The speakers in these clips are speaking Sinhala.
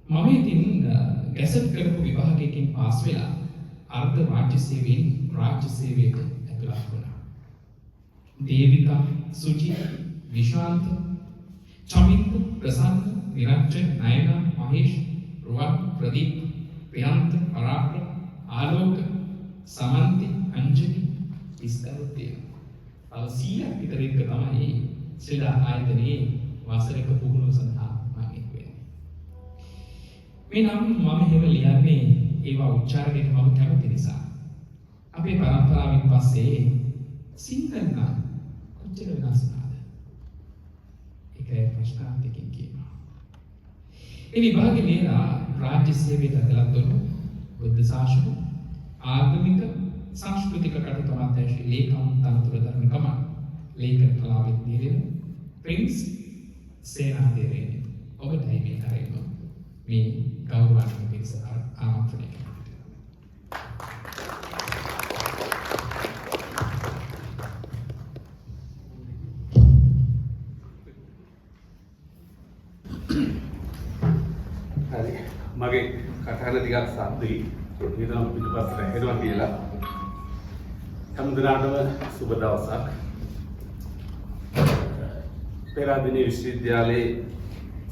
මම ඉතින් ගැසට් කරපු විභාගයකින් පාස් වෙලා අර්ධ රාජ්‍ය සේවයෙන් රාජ්‍ය සේවයට ඇතුළත් වුණා. දේවිකා, සුචි, විශාන්ත, චමින්ද, ප්‍රසන්න, නිරංජන, නයනා, මහේෂ්, රුවන්, ප්‍රදීප්, ප්‍රියන්ත, පරාක්‍රම, ආලෝක, සමන්ති, අංජලි, ඉස්තරුත් තියෙනවා. තව 100ක් විතර එක තමයි ශ්‍රී ආයතනයේ වසරක පුහුණුව සඳහා මම එක්වෙන්නේ. මේ නම් මම හැම ලියන්නේ ඒවා උච්චාරණයට මම කැමති නිසා. අපේ පරම්පරාවෙන් පස්සේ සිංහල නම් කොච්චර වෙනස් වුණාද? ඒකයි ප්‍රශ්නාර්ථකෙන් කියනවා. ඒ විභාගේ ලියලා රාජ්‍ය සේවයට ඇතුළත් වුණු බුද්ධ ශාසන ආගමික සංස්කෘතික කටයුතු අමාත්‍යාංශයේ ලේකම් තනතුර ධර්මිකම ලේඛන කලාවෙත් දීගෙන ප්‍රින්ස් සේනාධිරේ ඔබටයි මේ කරේම මේ ගෞරවාන්විත පිරිස ආමන්ත්‍රණය කරනවා. හරි මගේ කතාන ටිකක් සද්දයි හිතනවා පිටපස්සට ඇහෙනවා කියලා හැමදෙනාටම සුබ දවසක්. පෙරාදෙණිය විශ්වවිද්‍යාලයේ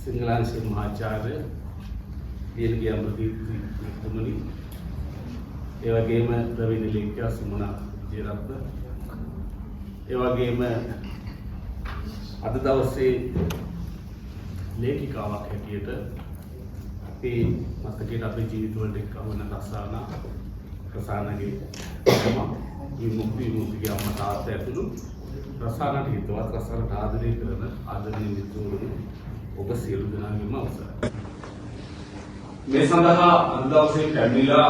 සිංහලාංශ මහාචාර්ය දීර්ඝ අමරදීප්ති තුමනි, ඒ වගේම ප්‍රවීණ ලේඛකයා සුමනා ජයරත්න, ඒ වගේම අද දවසේ ලේඛිකාවක් හැටියට අපේ මතකයට අපේ ජීවිතවලට එක්වන රසානගේ විමුක්තිගේ අම්මා තාත්තා ඇතුළු රසානට හිතවත් රසානට ආදරය කරන ආදරණීය මිත්‍රවරුනි, ඔබ සියලු දෙනාගේම අවසරයි. මේ සඳහා අද දවසේ පැමිණිලා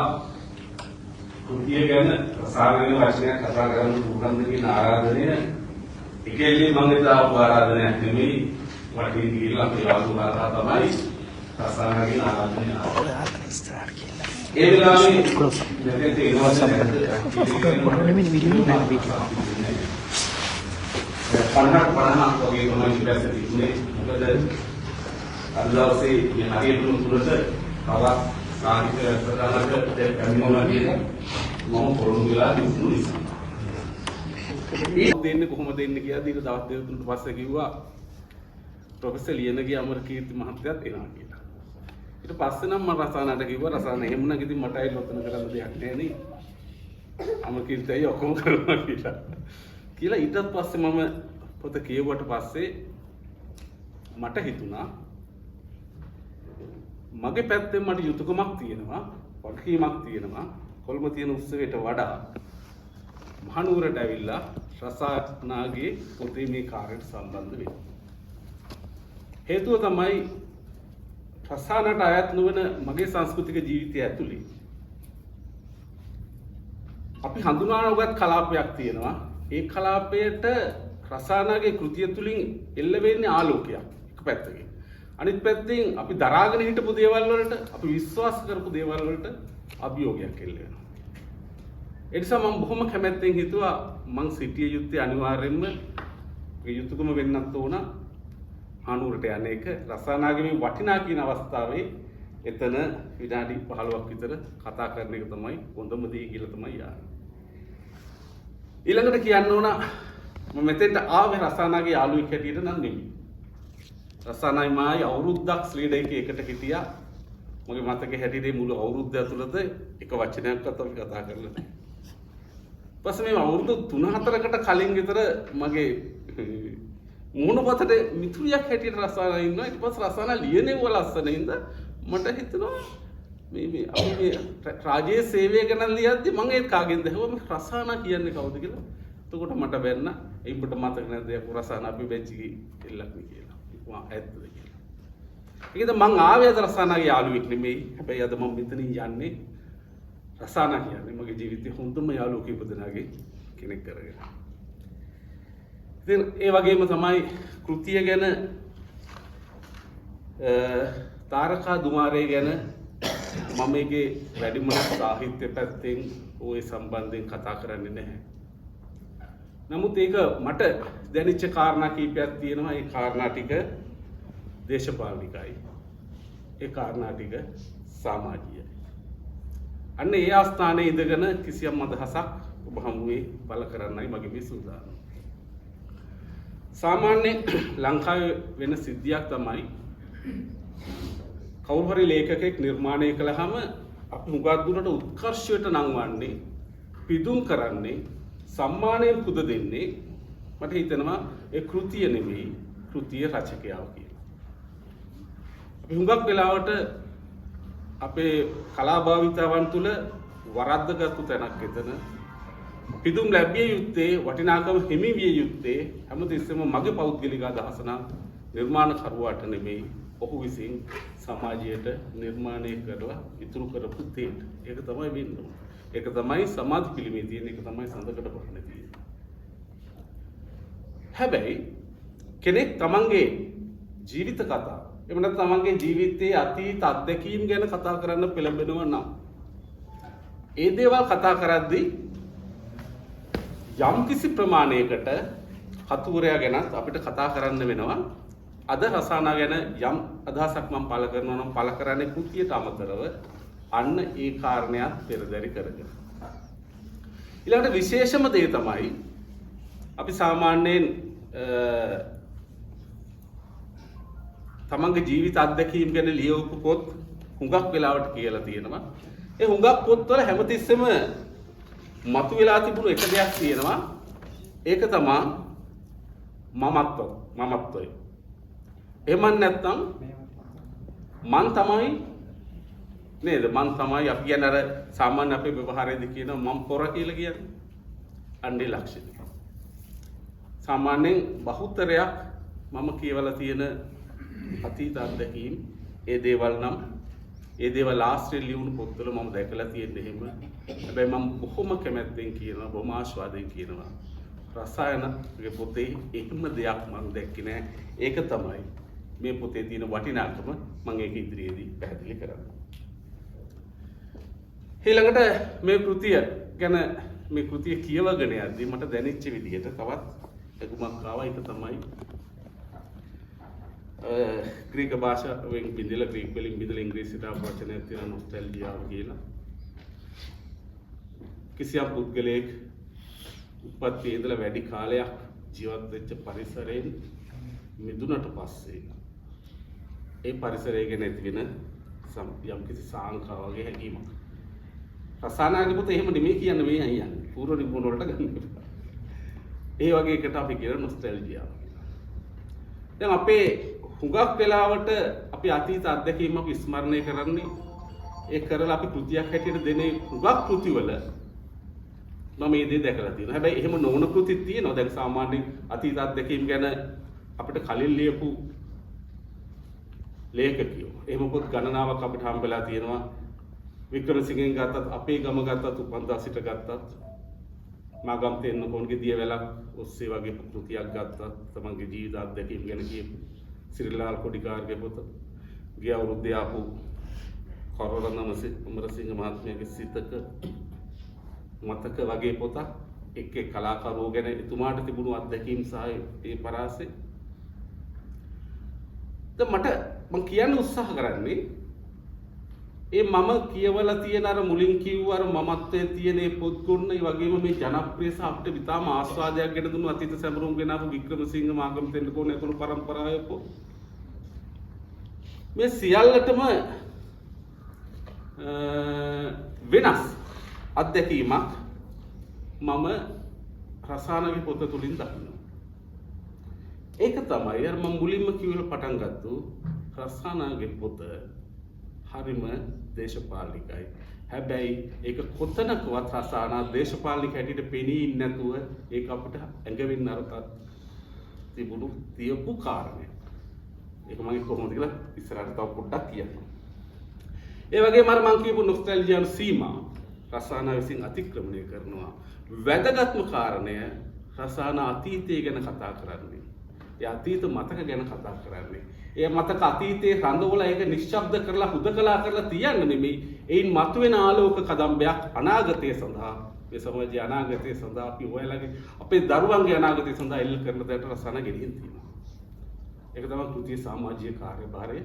කෘතිය ගැන රසාන ගැන වචනයක් කතා කරන්න පුළුවන්ද කියන ආරාධනය එකෙල්ලේ මම ඉතා ආරාධනයක් නෙමෙයි, වටින් ගිහිල්ලා අපේ යාළුවා තමයි රසානගේ ආරාධනය ඒ වෙලාවේ දෙකේ ඉනවර්ෂන් පණක් වගේ තමයි ඉස්සරහ තිබුණේ. මොකද අද දවසේ මේ හරියට තුනට තවත් සාහිත්‍ය ප්‍රකාශක දෙකමිනවා කියන මම පොරොන්දු වෙලා තිබුණු නිසා. ඒ දෙන්නේ කොහොමද දෙන්නේ කියලා ඊට දවස් දෙක තුනකට පස්සේ කිව්වා ප්‍රොෆෙසර් ලියනගේ අමරකීර්ති මහත්තයාත් එනවා කියලා. ඊට පස්සේ නම් මම රසානට කිව්වා රසාන එහෙම නම් ඉතින් මට අය ලොතන කරන්න දෙයක් නැහැ නේ. අමරකීර්තියි ඔක්කොම කරනවා කියලා ඊට පස්සේ මම පොත කියවුවට පස්සේ මට හිතුණා මගේ පැත්තෙන් මට යුතුයකමක් තියෙනවා, වගකීමක් තියෙනවා. කොල්ම තියෙන උත්සවයට වඩා මහනුවරට ඇවිල්ලා රසානාගේ පොතේ මේ කාර්යයට සම්බන්ධ වෙන්න. හේතුව තමයි රසානට අයත් නොවන මගේ සංස්කෘතික ජීවිතය ඇතුළේ අපි හඳුනාගත් කලාපයක් තියෙනවා. ඒ කලාපයට රසානාගේ කෘතිය තුලින් එල්ල වෙන්නේ ආලෝකයක් එක පැත්තකින්. අනිත් පැත්තෙන් අපි දරාගෙන හිටපු දේවල් වලට, අපි විශ්වාස කරපු දේවල් වලට අභියෝගයක් එල්ල වෙනවා. ඒ නිසා මම බොහොම කැමැත්තෙන් හිතුවා මං සිටිය යුත්තේ අනිවාර්යෙන්ම මේ යුතුයකම වෙන්නත් ඕන හානුවරට යන එක. රසානාගේ මේ වටිනා කියන අවස්ථාවේ එතන විනාඩි 15ක් විතර කතා කරන එක තමයි හොඳම දේ කියලා තමයි යන්නේ. ඊළඟට කියන්න ඕන මම මෙතෙන්ට ආවේ රසානාගේ යාළුවෙක් හැටියට නම් නෙමෙයි. රසානායි මායි අවුරුද්දක් ශ්‍රීඩේකේ එකට හිටියා. මගේ මතකයේ හැටියට මුළු අවුරුද්ද ඇතුළත එක වචනයක්වත් අපි කතා කරලා නැහැ. ඊපස්සේ මේ අවුරුදු 3-4කට කලින් විතර මගේ මොනපතට මිතුරියක් හැටියට රසානා ඉන්නවා. ඊට පස්සේ රසානා ලියනේ වල ලස්සන ඉඳ මට හිතෙනවා මේ අපි මේ රාජ්‍ය සේවය ගැන ලියද්දි මම ඒක කාගෙන්ද ඇහුවා මේ රසානා කියන්නේ කවුද කියලා. එතකොට මට බැන්න ඒකට මතක නැද්ද යකෝ රසානා අපි බෙන්චිගේ එල්ලක් නේ කියලා. මම ඇත්තද කියලා. ඒකද මං ආවේ අද රසානාගේ යාළුවෙක් නෙමෙයි. හැබැයි අද මම මෙතනින් යන්නේ රසානා කියන්නේ මගේ ජීවිතේ හොඳම යාළුවෙක් ඉපදනාගේ කෙනෙක් කරගෙන. ඉතින් ඒ වගේම තමයි කෘතිය ගැන තාරකා දුමාරේ ගැන මම මේකේ වැඩිම සාහිත්‍ය පැත්තෙන් ওই සම්බන්ධයෙන් කතා කරන්නේ නැහැ. නමුත් ඒක මට දැනෙච්ච කාරණා කීපයක් තියෙනවා. ඒ කාරණා ටික දේශපාලනිකයි. ඒ කාරණා ටික සමාජීය. අන්න ඒ ආස්ථානයේ ඉඳගෙන කිසියම් අදහසක් ඔබ හමුවේ පළ කරන්නයි මගේ මේ සූදානම. සාමාන්‍ය ලංකාවේ වෙන සිද්ධියක් තමයි කවුරු හරි ලේඛකෙක් නිර්මාණය කළාම අපි හුඟක් දුරට උත්කර්ෂයට නංවන්නේ පිදුම් කරන්නේ සම්මානයෙන් පුද දෙන්නේ මට හිතෙනවා ඒ කෘතිය නෙමෙයි කෘතිය රචකයා කියලා. අපි හුඟක් වෙලාවට අපේ කලාභාවිතාවන් තුළ වරද්දගත්තු තැනක් එතන පිදුම් ලැබිය යුත්තේ වටිනාකම හිමි විය යුත්තේ හැමතිස්සෙම මගේ පෞද්ගලික අදහස නම් නිර්මාණකරුවාට නෙමෙයි ඔහු විසින් සමාජයට නිර්මාණය කරලා ඉතුරු කරපු තේට. ඒක තමයි වෙන්නේ. ඒක තමයි සමාධි පිළිමේ තියෙන එක තමයි සඳකඩ පහනේ තියෙන්නේ. හැබැයි කෙනෙක් තමන්ගේ ජීවිත කතා එහෙම නැත්නම් තමන්ගේ ජීවිතයේ අතීත අත්දැකීම් ගැන කතා කරන්න පෙළඹෙනවා නම් ඒ දේවල් කතා කරද්දී යම් කිසි ප්‍රමාණයකට කතුවරයා ගැනත් අපිට කතා කරන්න වෙනවා. අද රසානා ගැන යම් අදහසක් මම පළ කරනවා නම් පළ කරන්නේ කෘතියට අමතරව අන්න ඒ කාරණයක් පෙරදරි කරගෙන. ඊළඟට විශේෂම දේ තමයි අපි සාමාන්‍යයෙන් තමන්ගේ ජීවිත අත්දැකීම් ගැන ලියවපු පොත් හුඟක් වෙලාවට කියලා තියෙනවා. ඒ හුඟක් පොත්වල හැමතිස්සෙම මතුවලා තිබුණු එක දෙයක් තියෙනවා. ඒක තමයි මමත්වය. එහෙම නැත්නම් මං තමයි නේද? මං තමයි අපි කියන අර සාමාන්‍ය අපේ ව්‍යවහාරයේදී කියන මම පොර කියලා කියන්නේ. අන්නේ ලක්ෂණය. සාමාන්‍යයෙන් බහුතරයක් මම කියවලා තියෙන අතීත අත්දැකීම් ඒ දේවල් ආශ්‍රය ලියුණු පොත්වල මම දැකලා තියෙන්නේ එහෙම. හැබැයි මම බොහොම කැමැත්තෙන් කියනවා, බොහොම ආස්වාදයෙන් කියනවා. රසායනගේ පොතේ එකම දෙයක් මම දැක්කේ නෑ. ඒක තමයි මේ පොතේ තියෙන වටිනාකම. මම ඒක ඉදිරියේදී පැහැදිලි කරනවා. ඊළඟට මේ කෘතිය ගැන මේ කෘතිය කියවගෙන යද්දී මට දැනෙච්ච විදිහට තවත් එකමක් ආවා. ඒක තමයි ග්‍රීක භාෂාවෙන් බිඳලා ග්‍රීක වලින් බිඳලා ඉංග්‍රීසියට ආපු වචනයක් තියෙනවා නොස්ටැල්ජියා කියලා. කිසියම් පුද්ගලයෙක් උපත්යේ ඉඳලා වැඩි කාලයක් ජීවත් වෙච්ච පරිසරයෙන් මිදුණට පස්සේ ඒ පරිසරය ගැන ඇතිවෙන යම් කිසි සාංකා වගේ හැඟීමක්. රසානාගේ පොත එහෙම නෙමෙයි කියන්නේ මේ අයියන්නේ. පූර්ව නිගමන වලට ගන්න එපා. ඒ වගේ එකට අපි කියන නොස්ටැල්ජියා. දැන් අපේ හුඟක් වෙලාවට අපි අතීත අත්දැකීම් අපි ස්මරණය කරන්නේ ඒ කරලා අපි කෘතියක් හැටියට දෙන හුඟක් කෘතිවල මම මේ දේ දැකලා තියෙනවා. හැබැයි එහෙම නොවන කෘතිත් තියෙනවා. දැන් සාමාන්‍යයෙන් අතීත අත්දැකීම් ගැන අපිට කලින් ලියපු ලේඛකයෝ එහෙම පොත් ගණනාවක් අපිට හම්බෙලා තියෙනවා. වික්‍රමසිංහෙන් ගත්තත්, අපේ ගම ගත්තත්, උපන්දා සිට ගත්තත්, මාගම් තෙන්නකෝන්ගේ දියවැලක් ඔස්සේ වගේ කෘතියක් ගත්තත්, තමන්ගේ ජීවිත අත්දැකීම් ගැන කියපු සිරිලාල් කොඩිකාර්ගේ පොත, ගිය අවුරුද්දේ ආපු කරවරනම අමරසිංහ මහත්මයාගේ සිතක මතක වගේ පොතක්, එක් කලාකරුවෝ ගැන එතුමාට තිබුණු අත්දැකීම් සහ ඒ පරාසය. මට මම කියන්න උත්සාහ කරන්නේ ඒ මම කියවලා තියෙන අර මුලින් කිව්ව අර මමත්වයේ තියෙන ඒ පොත් ගොන්න ඒ වගේම මේ ජනප්‍රිය සහ අපිට විතාම ආස්වාදයක් ගෙන දුන්නු අතීත සැමරුම් ගෙන ආපු වික්‍රමසිංහ මාගම් තෙන්නකෝන් ඇතුළු පරම්පරාවේ පොත් මේ සියල්ලටම වෙනස් අත්දැකීමක් මම රසායනික පොත තුලින් දකිනවා. ඒක තමයි අර මම මුලින්ම කිව්වල පටන් ගත්තු රසායනික පොත හරිම දේශපාලනිකයි. හැබැයි ඒක කොතනකවත් රසායන දේශපාලනික හැටියට පෙනී නැතුව ඒක අපිට ඇඟෙන්න අරකට තිබුණු තියපු කාරණයක්. ඒක මම කොහොමද කියලා ඉස්සරහට තව පොඩ්ඩක් කියන්නම්. ඒ වගේම අර මම කියපු නොස්ටැල්ජියා සීමා රසායන විසින් අතික්‍රමණය කරනවා. වැදගත්ම කාරණය රසායන අතීතය ගැන කතා කරන්නේ. ඒ අතීත මතක ගැන කතා කරන්නේ. ඒ මතක අතීතයේ රඳවලා ඒක නිශ්ශබ්ද කරලා හුදකලා කරලා තියන්න නෙමෙයි. ඒයින් මතුවෙන ආලෝක කදම්බයක් අනාගතය සඳහා මේ සමාජයේ අනාගතය සඳහා අපි හොයලාගේ අපේ දරුවන්ගේ අනාගතය සඳහා එල්ල කරන දෙයට රසායන ගෙනියන් තියෙනවා. ඒක තමයි කෘතියේ සමාජීය කාර්යභාරය.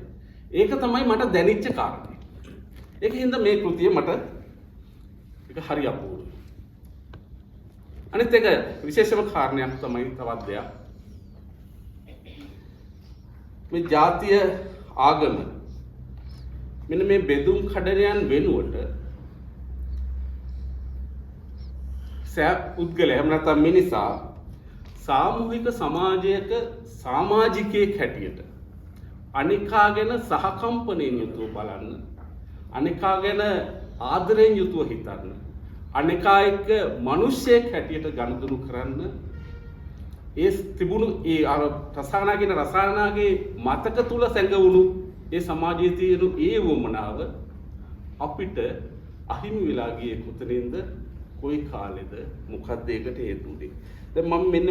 ඒක තමයි මට දැනෙච්ච කාරණේ. ඒක හින්දා මේ කෘතිය මට ඒක හරි අපූර්වයි. අනිත් එක විශේෂම කාරණයක් තමයි තවත් දෙයක්. මේ ජාතිය ආගම මෙන්න මේ බෙදුම් කඩනයන් වෙනුවට පුද්ගලයා එහෙම නැත්නම් මිනිසා සාමූහික සමාජයක සමාජිකයෙක් හැටියට අනිකා ගැන සහකම්පනයෙන් යුතුව බලන්න, අනිකා ගැන ආදරයෙන් යුතුව හිතන්න, අනිකා එක්ක මිනිස්සෙක් හැටියට ගනුදෙනු කරන්න, ඒ තිබුණු ඒ අර රසානාගේ මතක තුල සැඟවුණු ඒ සමාජයේ තියෙන ඒ වමනාව අපිට අහිමි වෙලා ගියේ කොතනින්ද, කොයි කාලෙද, මොකක්ද ඒකට හේතු උනේ? දැන් මම මෙන්න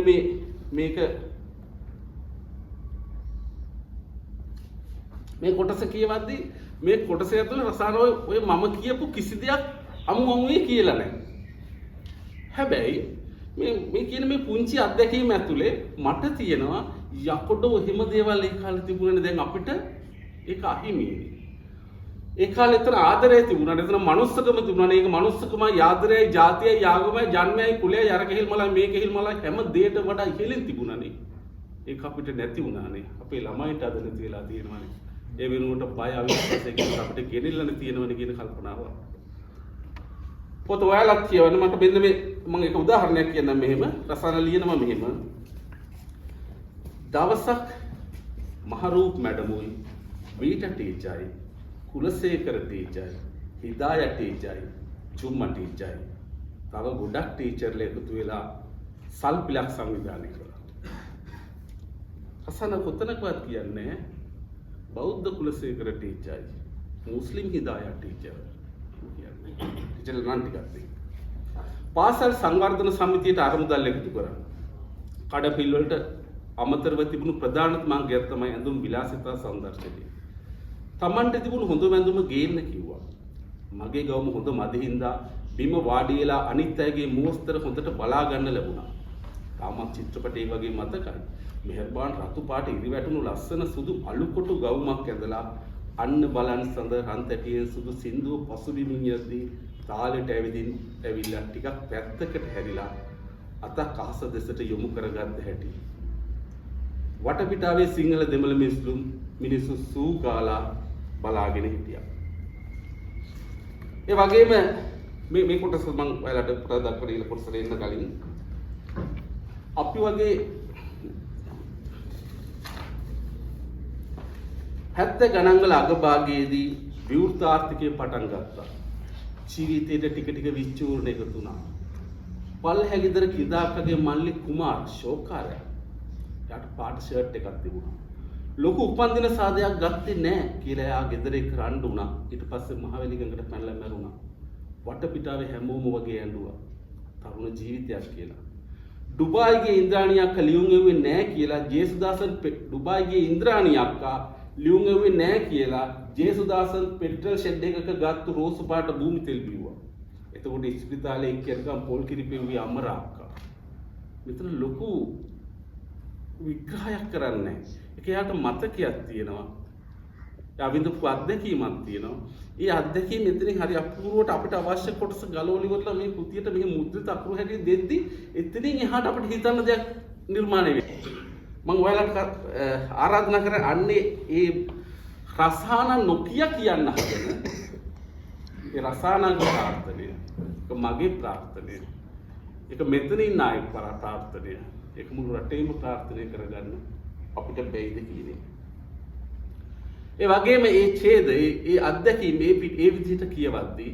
මේ කොටස කියවද්දී මේ කොටස ඇතුළේ රසායන ඔය මම කියපු කිසි දෙයක් අමුවේ කියලා නැහැ. හැබැයි මේ කියන මේ පුංචි අත්දැකීම ඇතුලේ මට තියෙනවා යකොඩ එහෙම දේවල් ඒ කාලේ තිබුණනේ දැන් අපිට ඒක අහිමියි. ඒ කාලේ එතන ආදරය තිබුණා. එතන මනුස්සකම තිබුණා. ඒක මනුස්සකම ආදරයයි, ජාතියයි, ආගමයි, ජන්මයයි, කුලයයි, අර කෙහිල් මලයි, මේ කෙහිල් මලයි හැම දෙයට වඩා ඉහළින් තිබුණානේ. ඒක අපිට නැති වුණානේ. අපේ ළමයිට අද නැති වෙලා තියෙනවානේ. ඒ වෙනුවට බය අවිශ්වාසයෙන් අපිට ගෙනිල්ලනේ තියෙනවනේ කියන කල්පනාව. පොත ඔයාලත් කියවන්න මට මෙන්න මේ මම එක උදාහරණයක් කියන්නම් මෙහෙම. රසායන ලියනවා මෙහෙම. දවසක් මහරූප් මැඩමුයි, වීට ටීචර්යි, කුලසේකර ටීචර්යි, හිදාය ටීචර්යි, චුම්මා ටීචර්යි, තව ගොඩක් ටීචර්ලා එකතු වෙලා සල්පිලක් සංවිධානය කළා. රසායන කොතනකවත් කියන්නේ බෞද්ධ කුලසේකර ටීචර්යි, මුස්ලිම් හිදාය ටීචර් කියන්නේ. ටීචර්ලා නම් ටිකක් තියෙනවා. පාසල් සංවර්ධන සමිතියට අරමුදල් එකතු කරා. කඩපිල් වලට අමතරව තිබුණු ප්‍රධානම මාර්ගය තමයි ඇඳුම් විලාසිතා සෞන්දර්යය. තමන්ට තිබුණු හොඳම ඇඳුම ගේන්න කිව්වා. මගේ ගවම හොඳ මදිහින්දා බිම වාඩි වෙලා අනිත් අයගේ මෝස්තර හොඳට බලා ගන්න ලැබුණා. තාමත් චිත්‍රපටයේ වගේ මතකයි. මෙහෙර්බාන් රතු පාට ඉරි වැටුණු ලස්සන සුදු අලුකොටු ගවුමක් ඇඳලා අන්න බලන් සඳ හන්තටියේ සුදු සින්දුව පසුබිමින් යද්දී තාලෙට ඇවිල්ලා ටිකක් පැත්තකට හැරිලා අතක් අහස දෙසට යොමු කරගත්ත හැටි. වටපිටාවේ සිංහල දෙමළ මිනිස්සු සූ ගාලා බලාගෙන හිටියා. ඒ වගේම මේ කොටස මම ඔයාලට ප්‍රදක්වන ඉල කොටසට එන්න කලින් අපි වගේ 70 ගණන් වල අගභාගයේදී විවෘත ආර්ථිකය පටන් ගත්තා. ජීවිතේට ටික ටික විචූර්ණ එකතු වුණා. පල්හැගිදර කිදාකගේ මල්ලි කුමාර් ශෝකාරයා යට පාට ෂර්ට් එකක් තිබුණා. ලොකු උපන්දින සාදයක් ගත්තේ නැහැ කියලා එයා ගෙදර එක්ක රණ්ඩු වුණා. ඊට පස්සේ මහවැලි ගඟට පැනලා මැරුණා. වටපිටාවේ හැමෝම වගේ ඇඬුවා. තරුණ ජීවිතයක් කියලා. ඩුබායිගේ ඉන්ද්‍රාණී අක්කා ලියුම් එව්වේ නැහැ කියලා ජේසුදාසන් ඩුබායිගේ ඉන්ද්‍රාණී අක්කා ලියුම් එව්වේ නැහැ කියලා ජේසුදාසන් පෙට්‍රල් ෂෙඩ් එකක ගත්තු රෝසු පාට භූමි තෙල් බිව්වා. එතකොට ඉස්පිරිතාලේ එක්කෙනකම් පොල් කිරි පෙව්වේ අම්මරා අක්කා. මෙතන ලොකු විග්‍රහයක් කරන්නේ නැහැ. ඒක යාට මතකයක් තියෙනවා. යා විඳපු අත්දැකීමක් තියෙනවා. ඒ අත්දැකීම මෙතනින් හරි අපූර්වට අපිට අවශ්‍ය කොටස ගලවලිවලා මේ කෘතියට මෙහි මුද්‍රිත අකුරු හැටියට දෙද්දි එතනින් එහාට අපිට හිතන්න දෙයක් නිර්මාණය වෙනවා. මම ඔයාලට ආරාධනා කරන්නේ අන්නේ ඒ රසායන නොකිය කියන්න හදන ඒ රසායනගේ ප්‍රාර්ථනය. ඒක මගේ ප්‍රාර්ථනය. ඒක මෙතනින් නායක ප්‍රාර්ථනය. ඒක මුළු රටේම ප්‍රාර්ථනා කරගන්න අපිට බැයිද කියන්නේ. ඒ වගේම මේ ඡේද ඒ අත්දැකීම් මේ විදිහට කියවද්දී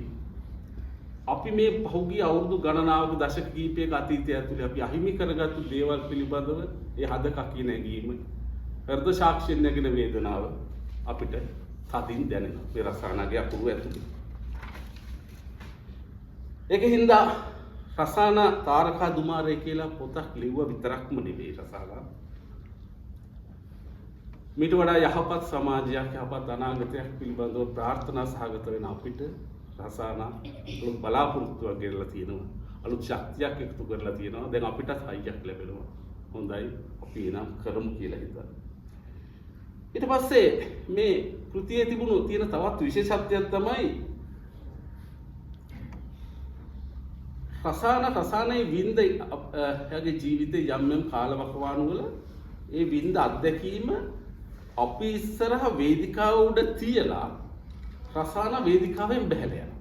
අපි මේ පහුගිය අවුරුදු ගණනාවක දශක කිහිපයක අතීතය ඇතුලේ අපි අහිමි කරගත්තු දේවල් පිළිබඳව ඒ හදකකී නැගීම හෘද සාක්ෂියෙන් නැගෙන වේදනාව අපිට තදින් දැනෙනවා මේ රසායනගේ අකුරු ඇතුලේ. ඒකින්ද රසායන තාරකා දුමාරේ කියලා පොතක් ලිව්ව විතරක්ම නෙවෙයි රසායන. මීට වඩා යහපත් සමාජයක් යහපත් අනාගතයක් පිළිබඳව ප්‍රාර්ථනා සහගත වෙන අපිට රසායන බලාපොරොත්තුවක් ගෙනලා තියෙනවා. අලුත් ශක්තියක් එකතු කරලා තියෙනවා. දැන් අපිටත් හයියක් ලැබෙනවා. හොඳයි අපි එනම් කරමු කියලා හිතනවා. ඊට පස්සේ මේ කෘතියේ තිබුණු තියෙන තවත් විශේෂත්වයක් තමයි රසානයේ වින්ද එයාගේ ජීවිතේ යම් යම් කාලවකවානු වල ඒ වින්ද අත්දැකීම අපි ඉස්සරහ වේදිකාව උඩ තියලා රසාන වේදිකාවෙන් බැහැලා යනවා.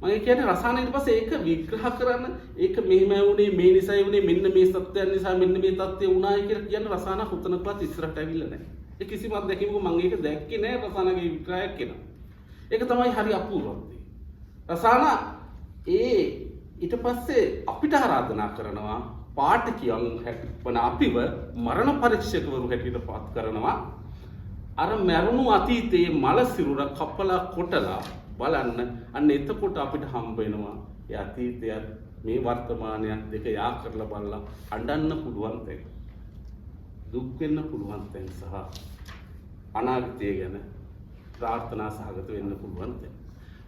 මම කියන්නේ රසාන ඊට පස්සේ ඒක විග්‍රහ කරන්න ඒක මෙහෙමයි වුනේ මේ නිසයි වුනේ මෙන්න මේ සත්‍යයන් නිසා මෙන්න මේ தත්ත්වය වුණායි කියලා කියන රසාන හුතනකවත් ඉස්සරහට ඇවිල්ලා නැහැ. ඒ කිසිම අත්දැකීමක මම ඒක දැක්කේ නැහැ රසානගේ විග්‍රහයක් කෙනා. ඒක තමයි හරි අපූර්වත්වය. රසාන ඊට පස්සේ අපිට ආරාධනා කරනවා පාඨකයන් වන අපිව මරණ පරීක්ෂකවරු හැටියට පත් කරනවා අර මරුණු අතීතයේ මල සිරුර කපලා කොටලා බලන්න අන්න එතකොට අපිට හම්බ වෙනවා ඒ අතීතයත් මේ වර්තමානයත් දෙක යා කරලා බලලා අඬන්න පුළුවන් තැන් දුක් වෙන්න පුළුවන් තැන් සහ අනාගතය ගැන ප්‍රාර්ථනා සහගත වෙන්න පුළුවන් තැන්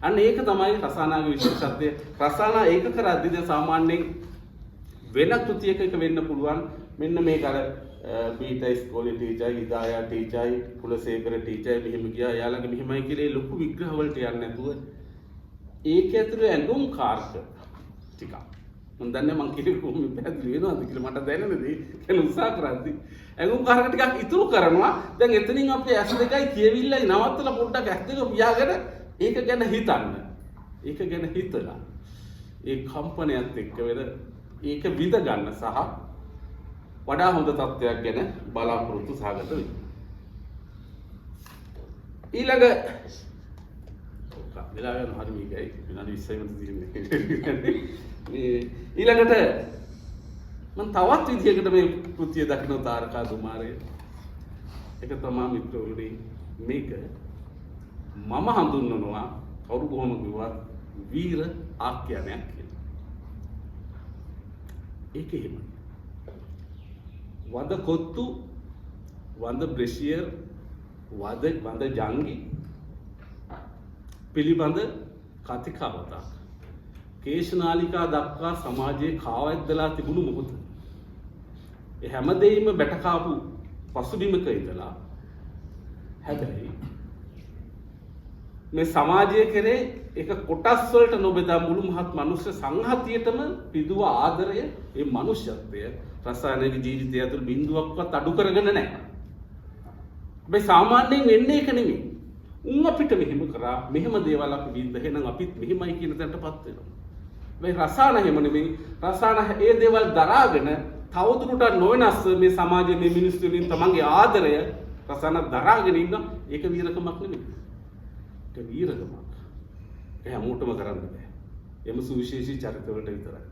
අන්න ඒක තමයි රසානාගේ විශේෂත්වය. රසානා ඒක කරද්දී දැන් සාමාන්‍යයෙන් වෙන කෘතියක එක වෙන්න පුළුවන්. මෙන්න මේක අර බීටා ඉස්කෝලේ ටීචර්, හිදායා ටීචර්, කුලසේකර ටීචර් මෙහෙම ගියා. යාළඟ මෙහෙමයි කියලා ලොකු විග්‍රහ වලට යන්නේ නැතුව ඒක ඇතුලේ ඇඟුම් කාර්ක ටික. මම දන්නේ මං කිව්වේ කොහොමද පැහැදිලි වෙනවද කියලා මට දැනෙන්නේ කියලා උත්සාහ කරද්දී ඇඟුම් කාර්ක ටිකක් ඉතුරු කරනවා. දැන් එතනින් අපි ඇස් දෙකයි කියවිල්ලයි නවත්තලා පොඩ්ඩක් ඇස් දෙක පියාගෙන ඒක ගැන හිතන්න. ඒක ගැන හිතලා ඒ කම්පනයත් එක්ක වෙන ඒක විඳ ගන්න සහ වඩා හොඳ තත්ත්වයක් ගැන බලාපොරොත්තු සහගත වෙන්න. ඊළඟ වෙලා යන හරි මේකයි විනාඩි 20යි තියෙන්නේ. ඊළඟට මම තවත් විදිහකට මේ කෘතිය දකින්න තාරකා දුමාරේ ඒක තමයි මිත්‍රවරුනි මේක මම හඳුන්වනවා කවුරු කොහොම කිව්වත් වීර ආඛ්‍යානයක් කියලා. ඒක එහෙම. වද කොත්තු, වද බ්‍රෙෂියර්, වද ජංගි පිළිබඳ කතිකාවතක්. කේශනාලිකා දක්වා සමාජයේ කාවැද්දලා තිබුණු මොහොත. ඒ හැමදේම බැටකාපු පසුබිමක ඉඳලා හැබැයි මේ සමාජය කරේ එක කොටස් වලට නොබෙදා මුළු මහත් මනුෂ්‍ය සංහතියටම පිදුව ආදරය ඒ මනුෂ්‍යත්වය රසායනික ජීවිතය ඇතුළේ බිඳුවක්වත් අඩු කරගෙන නැහැ. මේ සාමාන්‍යයෙන් වෙන්නේ ඒක නෙමෙයි. උන් අපිට මෙහෙම කරා මෙහෙම දේවල් අපි විඳ එහෙනම් අපිත් මෙහෙමයි කියන තැනටපත් වෙනවා. මේ රසායන හැම නෙමෙයි රසායන ඒ දේවල් දරාගෙන තවදුරටත් නොවෙනස් මේ සමාජයේ මේ මිනිස්සු වලින් තමන්ගේ ආදරය රසායන දරාගෙන ඉන්න ඒක වීරකමක් නෙමෙයි. ඒක වීරකමක්. ඒ හැමෝටම කරන්න බෑ. එම සුවිශේෂී චරිතවලට විතරයි.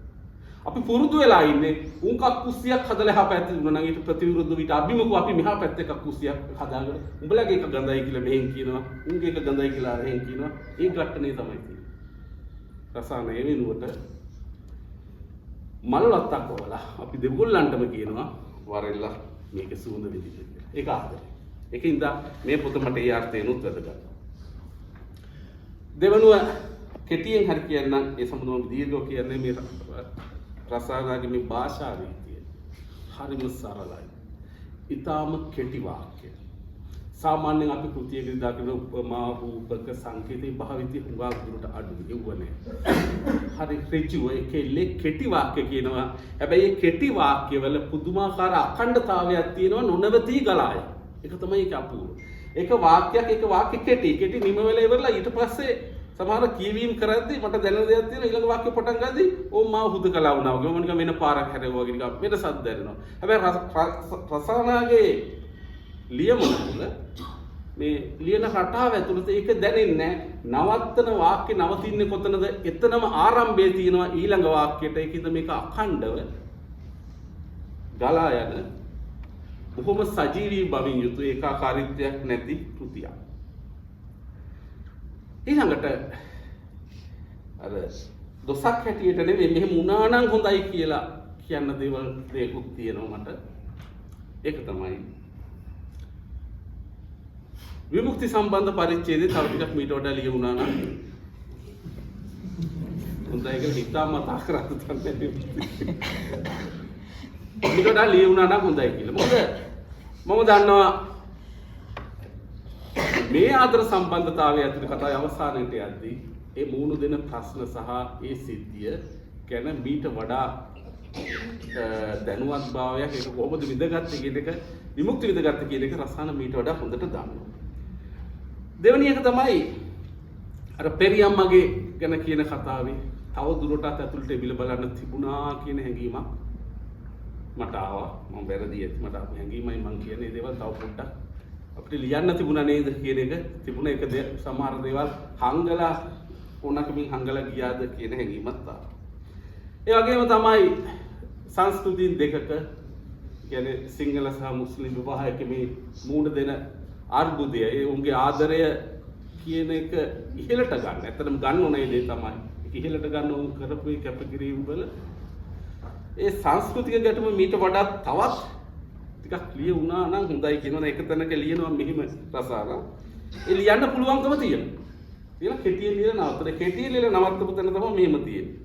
අපි පුරුදු වෙලා ඉන්නේ උන් කක්කුස්සියක් හදලා එහා පැත්තේ දුන්නා නම් ඊට ප්‍රතිවිරුද්ධ විට අභිමුඛව අපි මෙහා පැත්තේ කක්කුස්සියක් හදාගෙන උඹලගේ එක ගඳයි කියලා මෙහෙන් කියනවා උන්ගේ එක ගඳයි කියලා අරහෙන් කියනවා ඒ ගැටනේ තමයි තියෙන්නේ. රසායන ඒ වෙනුවට මල් ලත්තක් වල අපි දෙගොල්ලන්ටම කියනවා වරෙල්ලා මේක සුවඳ විදිහට කියලා. ඒක ආදරේ. ඒකින්ද මේ පොත මට ඒ අර්ථයෙන්ුත් වැදගත්. දෙවනුව කෙටියෙන් හරි කියන්න ඒ සම්බන්ධව දීර්ඝව කියන්නේ මේ රසායනගේ මේ භාෂා රීතිය හරිම සරලයි. ඊටාම කෙටි වාක්‍ය. සාමාන්‍යයෙන් අපි කෘතියකදී දකින උපමා රූපක සංකේතී භාවිතය හුඟා දුරට අඩුයි යුවනේ. හරි ක්‍රිචුව එකෙල්ලේ කෙටි වාක්‍ය කියනවා. හැබැයි මේ කෙටි වාක්‍යවල පුදුමාකාර අඛණ්ඩතාවයක් තියෙනවා නොනවතී ගලාය. ඒක තමයි ඒක අපූර්ව. එක වාක්‍යයක් එක වාක්‍ය කෙටි නිම වෙලා ඉවරලා ඊට පස්සේ සමහර කියවීම් කරද්දී මට දැනෙන දෙයක් තියෙනවා ඊළඟ වාක්‍ය පටන් ගද්දී ඕම් මාව හුදකලා වුණා වගේ මොනික වෙන පාරක් හැරෙවුවා වගේ නිකන් වෙන සද්ද දැනෙනවා. හැබැයි රසායනගේ ලියමන තුළ මේ ලියන රටාව ඇතුළත ඒක දැනෙන්නේ නවත්තන වාක්‍ය නවතින්නේ කොතනද එතනම ආරම්භයේ තියෙනවා ඊළඟ වාක්‍යයට ඒකින්ද මේක අඛණ්ඩව ගලා යන බොහොම සජීවී බවින් යුතු ඒකාකාරීත්වයක් නැති කෘතියක්. ඊළඟට අර දොසක් හැටියට නෙවෙයි මෙහෙම වුණා නම් හොඳයි කියලා කියන්න දේවල් දෙකුත් තියෙනවා මට. ඒක තමයි විමුක්ති සම්බන්ධ පරිච්ඡේදයේ තව ටිකක් මීට වඩා ලියුණා නම් හොඳයි කියලා හිතාමතා කරත් තමයි. මීට වඩා ලියුණා නම් හොඳයි කියලා. මොකද මම දන්නවා මේ ආදර සම්බන්ධතාවය ඇතුළේ කතාවේ අවසානයේට යද්දී ඒ මූණු දෙන ප්‍රශ්න සහ ඒ සිද්ධිය ගැන මීට වඩා දැනුවත් භාවයක් ඒක කොහොමද විඳගත්තේ කියන එක විමුක්ති විඳගත්තේ කියන එක රසාන මීට වඩා හොඳට දන්නවා. දෙවෙනි එක තමයි අර පෙරියම්මගේ ගැන කියන කතාවේ තව දුරටත් ඇතුළට එබිල බලන්න තිබුණා කියන හැඟීමක් මට ආවා. මම වැරදි ඇති මට හැඟීමයි මම කියන්නේ දේවල් තව පොඩ්ඩක් අපිට ලියන්න තිබුණා නේද කියන එක තිබුණ එක සමහර දේවල් හංගලා ඕනකමින් හංගලා ගියාද කියන හැඟීමක් ආවා. ඒ වගේම තමයි සංස්කෘතින් දෙකක කියන්නේ සිංහල සහ මුස්ලිම් විවාහයක මේ මූණ දෙන අර්බුදය ඒ උන්ගේ ආදරය කියන එක ඉහළට ගන්න. ඇත්තටම ගන්න ඕනේ දේ තමයි. ඒක ඉහළට ගන්න උන් කරපු කැපකිරීම වල ඒ සංස්කෘතික ගැටුම මීට වඩා තවත් ටිකක් ලිය වුණා නම් හොඳයි කියනවා. එක තැනක ලියනවා මෙහිම රසාන. ඒ ලියන්න පුළුවන්කම තියෙනවා. කියලා කෙටියෙන් ලියලා නවත්තන. කෙටියෙන් ලියලා නවත්තපු තැන තමයි මෙහෙම තියෙන්නේ.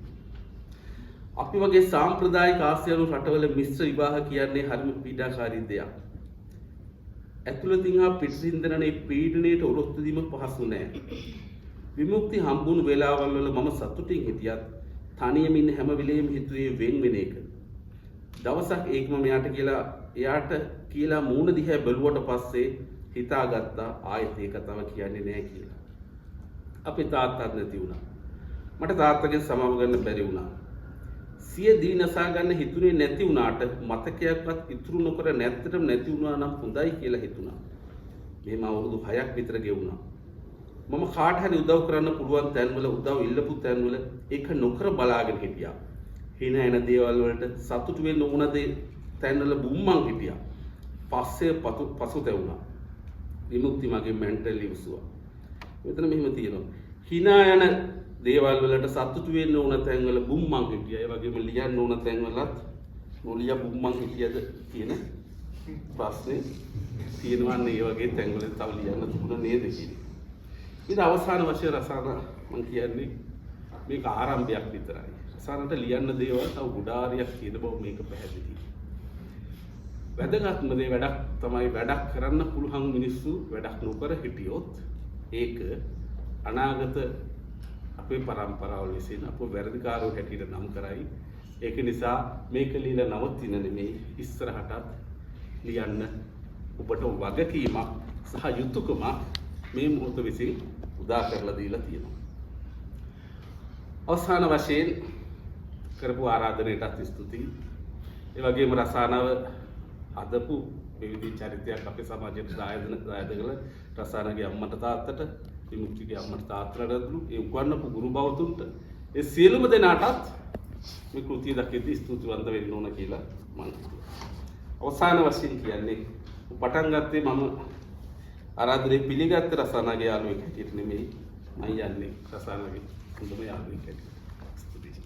අපි වගේ සාම්ප්‍රදායික ආසියානු රටවල මිශ්‍ර විවාහ කියන්නේ හරිම පීඩාකාරී දෙයක්. ඇතුළතින් හා පිටින් දෙනනේ පීඩණයට ඔරොත්තු දීම පහසු නෑ. විමුක්ති හම්බුණු වෙලාවල් වල මම සතුටින් හිටියත් තනියම ඉන්න හැම වෙලෙම හිතුවේ වෙන් වෙන එක. දවසක් ඒකම එයාට කියලා මූණ දිහා බැලුවට පස්සේ හිතාගත්තා ආයෙත් ඒ කතාව කියන්නේ නෑ කියලා. අපේ තාත්තත් නැති වුණා. මට තාත්තගෙන් සමාව ගන්න බැරි වුණා. සිය දී නසා ගන්න හිතුනේ නැති වුණාට මතකයක්වත් ඉතුරු නොකර නැත්තටම නැති වුණා නම් හොඳයි කියලා හිතුණා. මෙහෙම අවුරුදු 6ක් විතර ගෙවුණා. මම කාට හරි උදව් කරන්න පුළුවන් තැන්වල උදව් ඉල්ලපු තැන්වල ඒක නොකර බලාගෙන හිටියා. හින එන දේවල් වලට සතුටු වෙන්න ඕන දේ තැන්වල බුම්මන් හිටියා. පස්සේ පසුතැවුණා. විමුක්ති මගේ මෙන්ටලි උසුවා. මෙතන මෙහෙම තියෙනවා. හින යන දේවල් වලට සතුටු වෙන්න ඕන තැන්වල බුම්මන් හිටියා. ඒ වගේම ලියන්න ඕන තැන්වලත් නොලිය බුම්මන් හිටියද කියන ප්‍රශ්නේ තියෙනවන්නේ. ඒ වගේ තැන්වල තව ලියන්න තිබුණා නේද කියන්නේ. ඉතින් අවසාන වශයෙන් රසාන මම කියන්නේ මේක ආරම්භයක් විතරයි. රසානට ලියන්න දේවල් තව ගොඩාරියක් තියෙන බව මේක පැහැදිලි. වැදගත්ම දේ වැඩක් තමයි වැඩක් කරන්න පුළුවන් මිනිස්සු වැඩක් නොකර හිටියොත් ඒක අනාගත අපේ පරම්පරාවල විසින් අපෝ වැරදිකාරෝ හැටියට නම් කරයි. ඒක නිසා මේක ලියලා නවතින නෙමෙයි ඉස්සරහටත් ලියන්න ඔබට වගකීමක් සහ යුතුයකමක් මේ මොහොත විසින් උදා කරලා දීලා තියෙනවා. අවසාන වශයෙන් කරපු ආරාධනයටත් ස්තුතියි. ඒ වගේම රසානව හදපු විවිධ චරිතයක් අපේ සමාජයට දායද කළ රසානගේ අම්මට තාත්තට විමුක්තිගේ අම්මට තාත්තට ඒ උගන්වපු ගුරු බවතුන්ට ඒ සියලුම දෙනාටත් මේ කෘතිය දකිද්දී ස්තුතිවන්ත වෙන්න ඕන කියලා මම හිතුවා. අවසාන වශයෙන් කියන්නේ පටන් ගත්තේ මම ආරාධනය පිළිගත්ත රසානගේ යාළුවෙක් හැටියට නෙමෙයි මම යන්නේ රසානගේ හොඳම යාළුවෙක් හැටියට. ස්තුතියි.